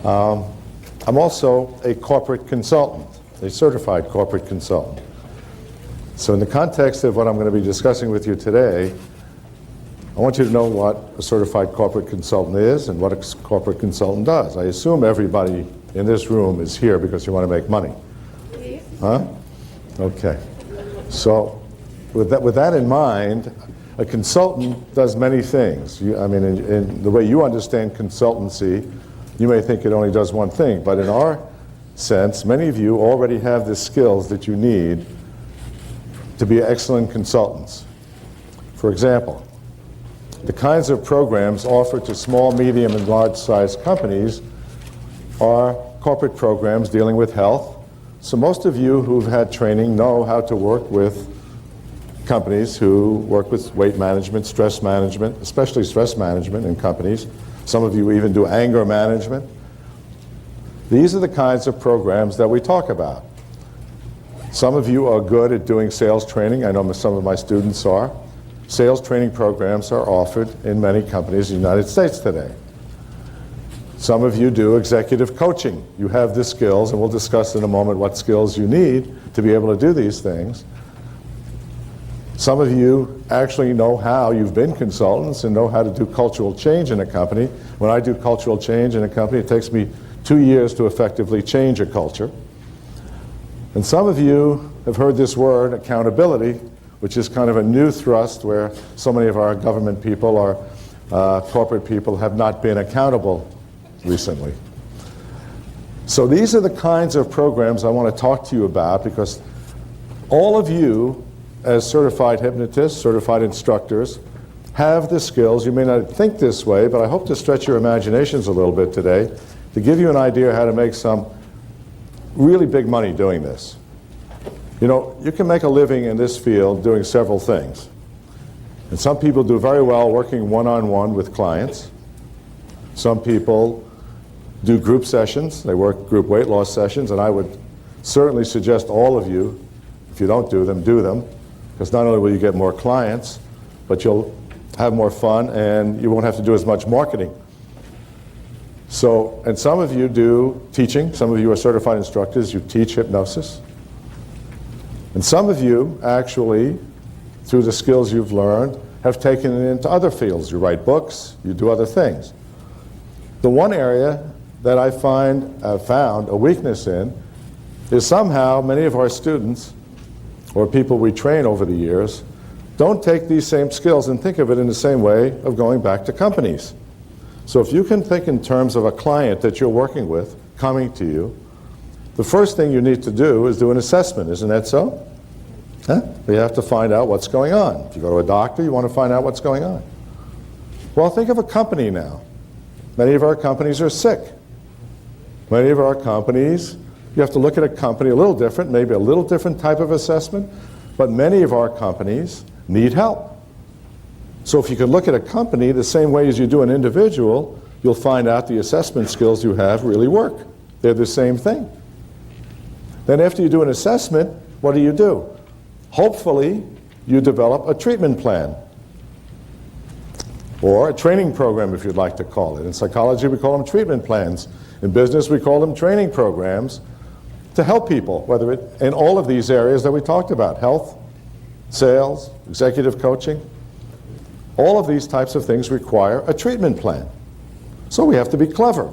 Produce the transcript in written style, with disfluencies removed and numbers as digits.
I'm also a corporate consultant, a certified corporate consultant. So in the context of what I'm going to be discussing with you today, I want you to know what a certified corporate consultant is and what a corporate consultant does. I assume everybody in this room is here because you want to make money. Huh? Okay. So with that in mind, a consultant does many things. In the way you understand consultancy, you may think it only does one thing, but in our sense, many of you already have the skills that you need to be excellent consultants. For example, the kinds of programs offered to small, medium, and large-sized companies are corporate programs dealing with health. So most of you who've had training know how to work with companies who work with weight management, stress management, especially stress management in companies. Some of you even do anger management. These are the kinds of programs that we talk about. Some of you are good at doing sales training. I know some of my students are. Sales training programs are offered in many companies in the United States today. Some of you do executive coaching. You have the skills, and we'll discuss in a moment what skills you need to be able to do these things. Some of you actually know how, you've been consultants and know how to do cultural change in a company. When I do cultural change in a company, it takes me 2 years to effectively change a culture. And some of you have heard this word, accountability, which is kind of a new thrust where so many of our government people or corporate people have not been accountable recently. So these are the kinds of programs I want to talk to you about, because all of you as certified hypnotists, certified instructors, have the skills. You may not think this way, but I hope to stretch your imaginations a little bit today to give you an idea how to make some really big money doing this. You know, you can make a living in this field doing several things. And some people do very well working one-on-one with clients. Some people do group sessions. They work group weight loss sessions, and I would certainly suggest all of you, if you don't do them, because not only will you get more clients, but you'll have more fun and you won't have to do as much marketing. So, and some of you do teaching. Some of you are certified instructors. You teach hypnosis. And some of you actually, through the skills you've learned, have taken it into other fields. You write books, you do other things. The one area that I've found a weakness in is somehow many of our students or people we train over the years don't take these same skills and think of it in the same way of going back to companies. So if you can think in terms of a client that you're working with coming to you, the first thing you need to do is do an assessment. Isn't that so? Huh? You have to find out what's going on. If you go to a doctor, you want to find out what's going on. Well, think of a company now. Many of our companies are sick. Many of our companies, you have to look at a company a little different, maybe a little different type of assessment, but many of our companies need help. So if you could look at a company the same way as you do an individual, you'll find out the assessment skills you have really work. They're the same thing. Then after you do an assessment, what do? Hopefully, you develop a treatment plan or a training program, if you'd like to call it. In psychology, we call them treatment plans. In business, we call them training programs to help people, whether it in all of these areas that we talked about, health, sales, executive coaching. All of these types of things require a treatment plan. So we have to be clever.